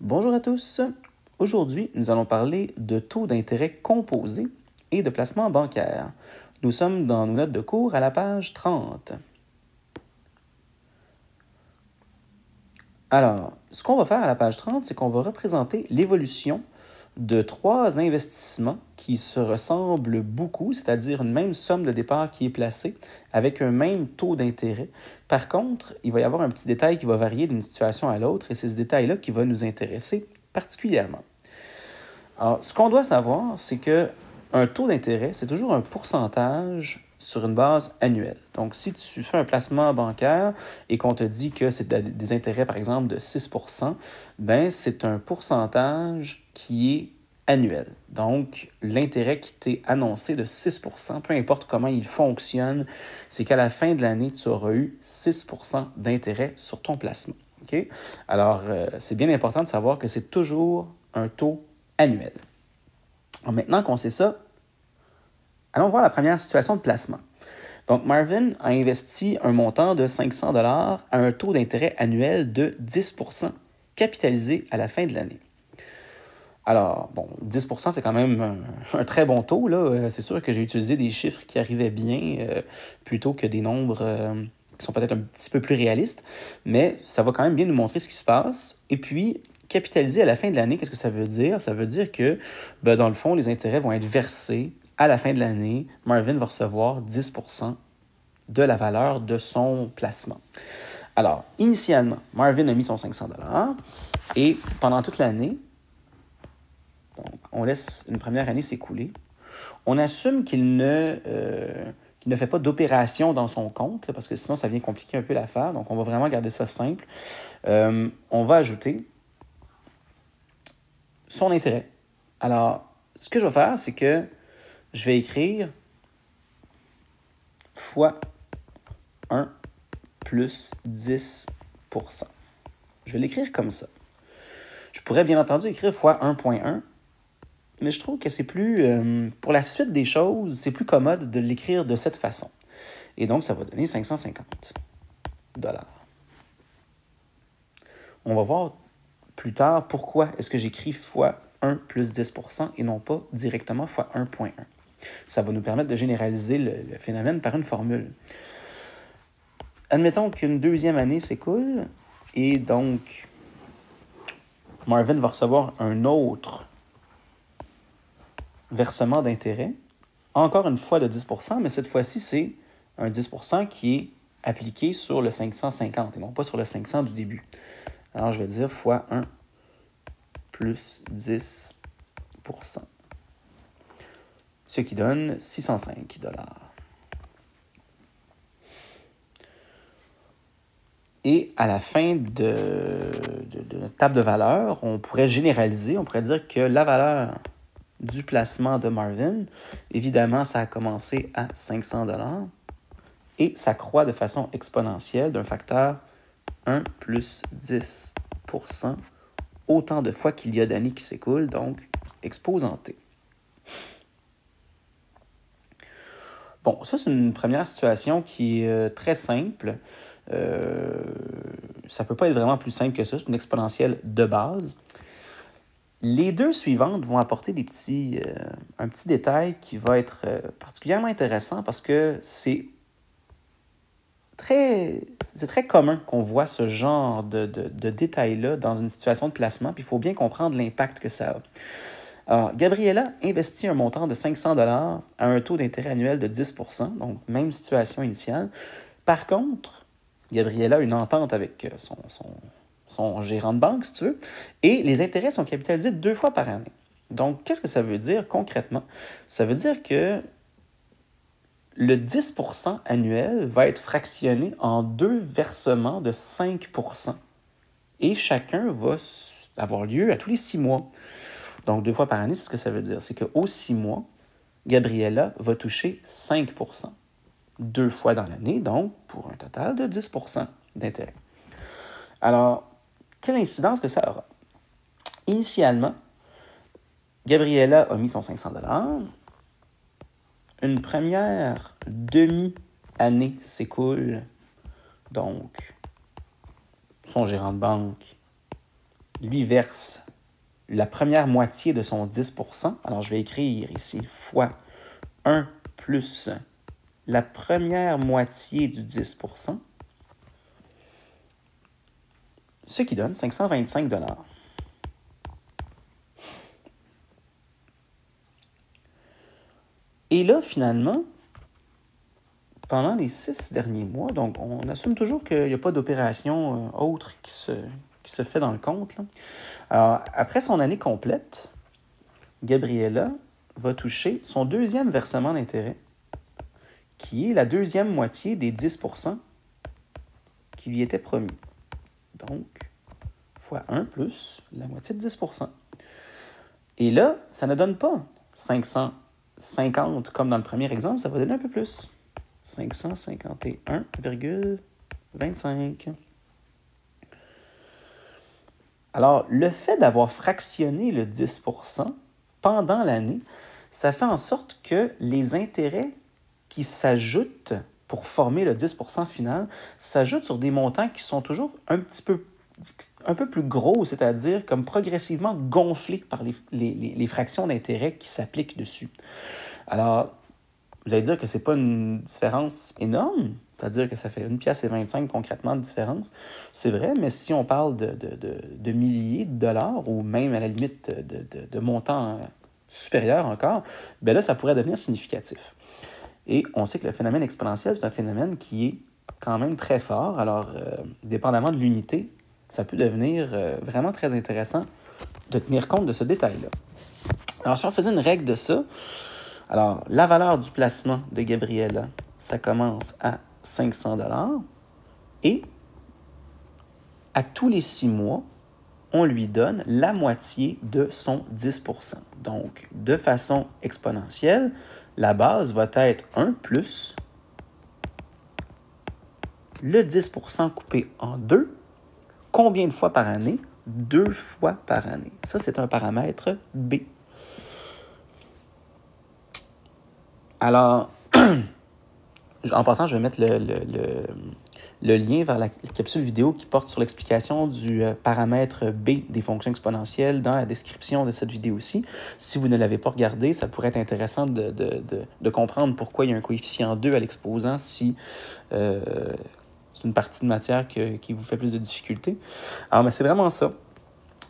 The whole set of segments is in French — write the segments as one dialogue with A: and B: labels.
A: Bonjour à tous. Aujourd'hui, nous allons parler de taux d'intérêt composés et de placement bancaire. Nous sommes dans nos notes de cours à la page 30. Alors, ce qu'on va faire à la page 30, c'est qu'on va représenter l'évolution de trois investissements qui se ressemblent beaucoup, c'est-à-dire une même somme de départ qui est placée avec un même taux d'intérêt. Par contre, il va y avoir un petit détail qui va varier d'une situation à l'autre et c'est ce détail-là qui va nous intéresser particulièrement. Alors, ce qu'on doit savoir, c'est qu'un taux d'intérêt, c'est toujours un pourcentage sur une base annuelle. Donc, si tu fais un placement bancaire et qu'on te dit que c'est des intérêts, par exemple, de 6 ben, c'est un pourcentage qui est annuel. Donc, l'intérêt qui t'est annoncé de 6 peu importe comment il fonctionne, c'est qu'à la fin de l'année, tu auras eu 6 d'intérêt sur ton placement. Okay? Alors, c'est bien important de savoir que c'est toujours un taux annuel. Alors, maintenant qu'on sait ça, allons voir la première situation de placement. Donc, Marvin a investi un montant de 500 $ à un taux d'intérêt annuel de 10 capitalisé à la fin de l'année. Alors, bon, 10 c'est quand même un très bon taux, là. C'est sûr que j'ai utilisé des chiffres qui arrivaient bien plutôt que des nombres qui sont peut-être un petit peu plus réalistes, mais ça va quand même bien nous montrer ce qui se passe. Et puis, capitaliser à la fin de l'année, qu'est-ce que ça veut dire? Ça veut dire que, ben, dans le fond, les intérêts vont être versés à la fin de l'année. Marvin va recevoir 10 de la valeur de son placement. Alors, initialement, Marvin a mis son 500 $ et pendant toute l'année, donc, on laisse une première année s'écouler. On assume qu'il ne fait pas d'opération dans son compte, parce que sinon, ça vient compliquer un peu l'affaire. Donc, on va vraiment garder ça simple. On va ajouter son intérêt. Alors, ce que je vais faire, c'est que je vais écrire fois 1 plus 10 %. Je vais l'écrire comme ça. Je pourrais bien entendu écrire fois 1,1, mais je trouve que c'est plus, pour la suite des choses, c'est plus commode de l'écrire de cette façon. Et donc, ça va donner 550 $. On va voir plus tard pourquoi est-ce que j'écris fois 1 plus 10 % et non pas directement fois 1,1. Ça va nous permettre de généraliser le phénomène par une formule. Admettons qu'une deuxième année s'écoule et donc Marvin va recevoir un autre versement d'intérêt, encore une fois de 10 %, mais cette fois-ci, c'est un 10 % qui est appliqué sur le 550 et non pas sur le 500 du début. Alors, je vais dire fois 1 plus 10 %, ce qui donne 605 $. Et à la fin de notre table de valeur, on pourrait généraliser, on pourrait dire que la valeur du placement de Marvin, évidemment, ça a commencé à 500 $ et ça croît de façon exponentielle d'un facteur 1 plus 10 % autant de fois qu'il y a d'années qui s'écoulent, donc exposanté. Bon, ça, c'est une première situation qui est très simple. Ça ne peut pas être vraiment plus simple que ça, c'est une exponentielle de base. Les deux suivantes vont apporter un petit détail qui va être particulièrement intéressant parce que c'est très commun qu'on voit ce genre de détails-là dans une situation de placement, puis il faut bien comprendre l'impact que ça a. Alors, Gabriella investit un montant de 500 $ à un taux d'intérêt annuel de 10 %, donc même situation initiale. Par contre, Gabriella a une entente avec son gérant de banque, si tu veux, et les intérêts sont capitalisés 2 fois par année. Donc, qu'est-ce que ça veut dire concrètement? Ça veut dire que le 10 % annuel va être fractionné en 2 versements de 5 % et chacun va avoir lieu à tous les 6 mois. Donc, 2 fois par année, c'est ce que ça veut dire. C'est qu'aux 6 mois, Gabriella va toucher 5 % 2 fois dans l'année, donc pour un total de 10 % d'intérêt. Alors, quelle incidence que ça aura? Initialement, Gabriella a mis son 500 $. Une première demi-année s'écoule, donc son gérant de banque lui verse la première moitié de son 10%. Alors, je vais écrire ici fois 1 plus la première moitié du 10%, ce qui donne 525 $. Et là, finalement, pendant les 6 derniers mois, donc on assume toujours qu'il n'y a pas d'opération autre qui se fait dans le compte, là. Alors, après son année complète, Gabriella va toucher son deuxième versement d'intérêt, qui est la deuxième moitié des 10% qui lui était promis. Donc, fois 1 plus la moitié de 10%. Et là, ça ne donne pas 550 comme dans le premier exemple, ça va donner un peu plus. 551,25. Alors, le fait d'avoir fractionné le 10% pendant l'année, ça fait en sorte que les intérêts qui s'ajoutent pour former le 10% final s'ajoutent sur des montants qui sont toujours un peu plus gros, c'est-à-dire comme progressivement gonflés par les fractions d'intérêt qui s'appliquent dessus. Alors, vous allez dire que ce n'est pas une différence énorme, c'est-à-dire que ça fait 1,25 $ concrètement de différence. C'est vrai, mais si on parle de milliers de dollars ou même à la limite de montants supérieurs encore, bien là, ça pourrait devenir significatif. Et on sait que le phénomène exponentiel, c'est un phénomène qui est quand même très fort. Alors, dépendamment de l'unité, ça peut devenir vraiment très intéressant de tenir compte de ce détail-là. Alors, si on faisait une règle de ça, alors, la valeur du placement de Gabriella, ça commence à 500 $ et à tous les 6 mois, on lui donne la moitié de son 10%. Donc, de façon exponentielle, la base va être 1 plus le 10% coupé en 2. Combien de fois par année? 2 fois par année. Ça, c'est un paramètre B. Alors, en passant, je vais mettre le lien vers la capsule vidéo qui porte sur l'explication du paramètre B des fonctions exponentielles dans la description de cette vidéo-ci. Si vous ne l'avez pas regardé, ça pourrait être intéressant de comprendre pourquoi il y a un coefficient 2 à l'exposant si c'est une partie de matière qui vous fait plus de difficultés. Alors, mais c'est vraiment ça.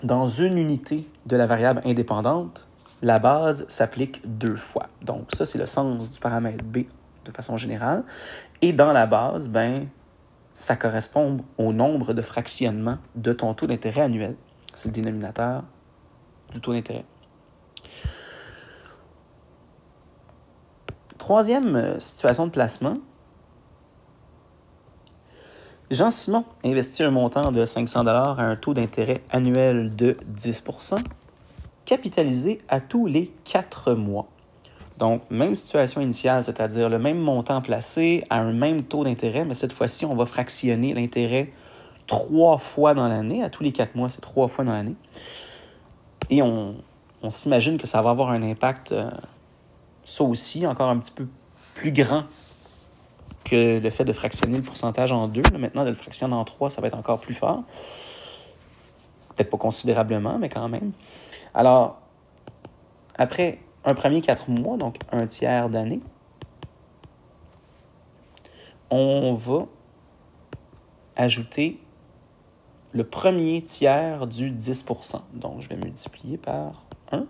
A: Dans une unité de la variable indépendante, la base s'applique 2 fois. Donc, ça, c'est le sens du paramètre B de façon générale. Et dans la base, ben, ça correspond au nombre de fractionnements de ton taux d'intérêt annuel. C'est le dénominateur du taux d'intérêt. Troisième situation de placement. Jean-Simon investit un montant de 500 $ à un taux d'intérêt annuel de 10%, capitalisé à tous les 4 mois. Donc, même situation initiale, c'est-à-dire le même montant placé à un même taux d'intérêt, mais cette fois-ci, on va fractionner l'intérêt 3 fois dans l'année. À tous les 4 mois, c'est 3 fois dans l'année. Et on s'imagine que ça va avoir un impact, ça aussi, encore un petit peu plus grand que le fait de fractionner le pourcentage en 2. Maintenant, de le fractionner en 3, ça va être encore plus fort. Peut-être pas considérablement, mais quand même. Alors, après un premier 4 mois, donc un tiers d'année, on va ajouter le premier tiers du 10%. Donc, je vais multiplier par 1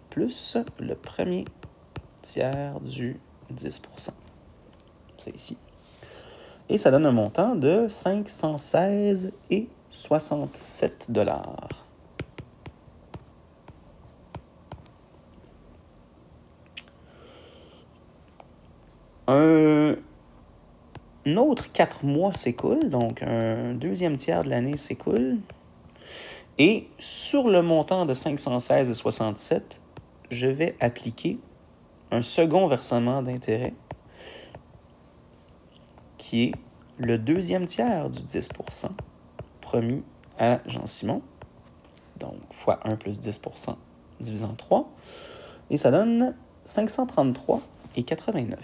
A: plus le premier tiers du 10%. C'est ici. Et ça donne un montant de 516,67 $. Un autre 4 mois s'écoule, donc un deuxième tiers de l'année s'écoule. Et sur le montant de 516,67 $, je vais appliquer un second versement d'intérêt qui est le deuxième tiers du 10% promis à Jean-Simon. Donc, fois 1 plus 10% divisé en 3. Et ça donne 533,89 $.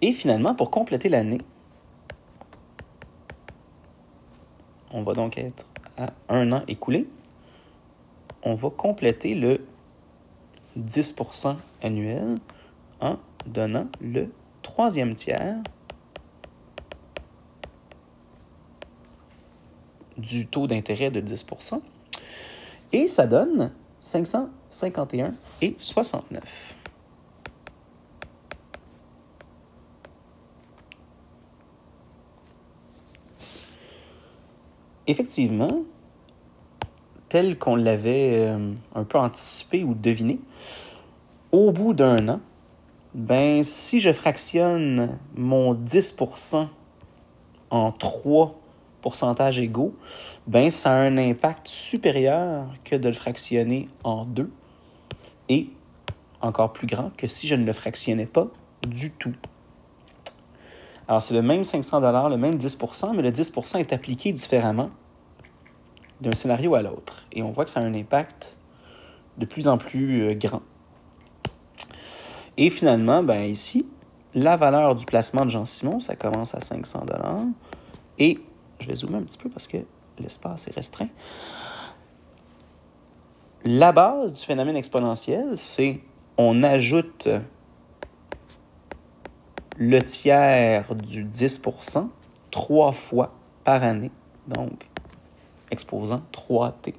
A: Et finalement, pour compléter l'année, on va donc être à 1 an écoulé. On va compléter le 10% annuel en donnant le 3e tiers du taux d'intérêt de 10%. Et ça donne 551,69. Effectivement, tel qu'on l'avait un peu anticipé ou deviné, au bout d'1 an, ben, si je fractionne mon 10% en 3 pourcentages égaux, ben, ça a un impact supérieur que de le fractionner en 2 et encore plus grand que si je ne le fractionnais pas du tout. Alors, c'est le même 500$, le même 10%, mais le 10% est appliqué différemment d'un scénario à l'autre. Et on voit que ça a un impact de plus en plus grand. Et finalement, ben ici, la valeur du placement de Jean-Simon, ça commence à 500$. Et je vais zoomer un petit peu parce que l'espace est restreint. La base du phénomène exponentiel, c'est on ajoute le tiers du 10% 3 fois par année. Donc, exposant 3t.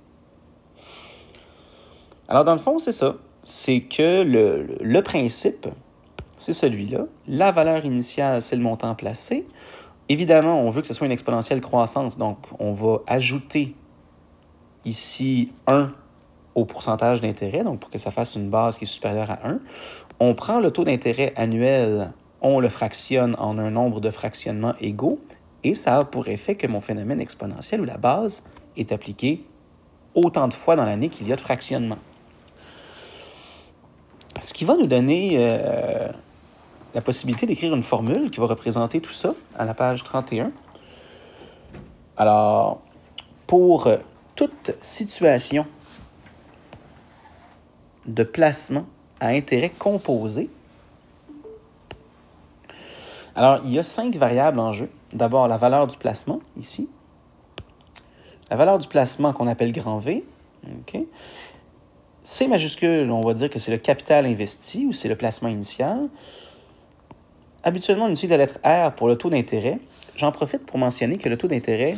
A: Alors, dans le fond, c'est ça. C'est que le principe, c'est celui-là. La valeur initiale, c'est le montant placé. Évidemment, on veut que ce soit une exponentielle croissante, donc on va ajouter ici 1 au pourcentage d'intérêt, donc pour que ça fasse une base qui est supérieure à 1. On prend le taux d'intérêt annuel, on le fractionne en un nombre de fractionnements égaux, et ça a pour effet que mon phénomène exponentiel ou la base est appliquée autant de fois dans l'année qu'il y a de fractionnement. Ce qui va nous donner la possibilité d'écrire une formule qui va représenter tout ça à la page 31. Alors, pour toute situation de placement à intérêt composé, alors il y a 5 variables en jeu. D'abord, la valeur du placement, ici. La valeur du placement qu'on appelle grand V. Okay. C majuscule, on va dire que c'est le capital investi ou c'est le placement initial. Habituellement, on utilise la lettre R pour le taux d'intérêt. J'en profite pour mentionner que le taux d'intérêt,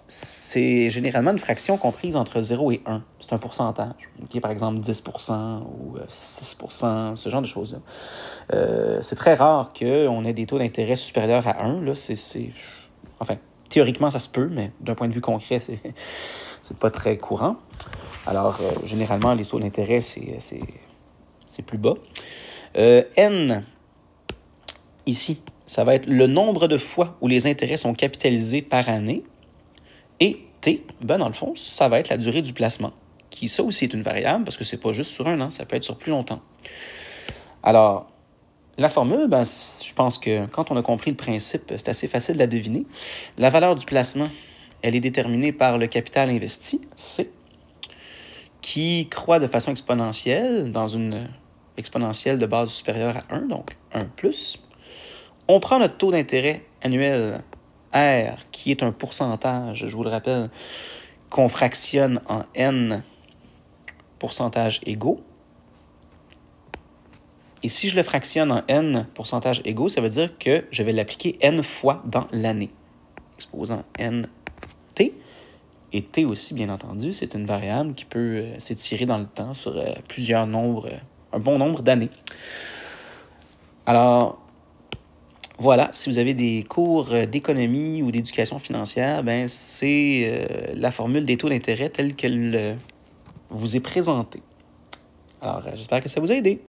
A: c'est généralement une fraction comprise entre 0 et 1. C'est un pourcentage. Okay? Par exemple, 10% ou 6%, ce genre de choses-là. C'est très rare qu'on ait des taux d'intérêt supérieurs à 1. Là, Enfin, théoriquement, ça se peut, mais d'un point de vue concret, c'est pas très courant. Alors, généralement, les taux d'intérêt, c'est plus bas. N, ici, ça va être le nombre de fois où les intérêts sont capitalisés par année. Et T, ben dans le fond, ça va être la durée du placement, qui, ça aussi, est une variable, parce que c'est pas juste sur 1 an, ça peut être sur plus longtemps. Alors, la formule, ben, je pense que quand on a compris le principe, c'est assez facile de la deviner. La valeur du placement, elle est déterminée par le capital investi, C, qui croît de façon exponentielle dans une exponentielle de base supérieure à 1, donc 1 plus. On prend notre taux d'intérêt annuel R, qui est un pourcentage, je vous le rappelle, qu'on fractionne en N pourcentages égaux. Et si je le fractionne en N pourcentages égaux, ça veut dire que je vais l'appliquer N fois dans l'année, exposant NT. Et T aussi, bien entendu, c'est une variable qui peut s'étirer dans le temps sur plusieurs nombres, un bon nombre d'années. Alors, voilà, si vous avez des cours d'économie ou d'éducation financière, ben c'est la formule des taux d'intérêt telle qu'elle vous est présentée. Alors, j'espère que ça vous a aidé.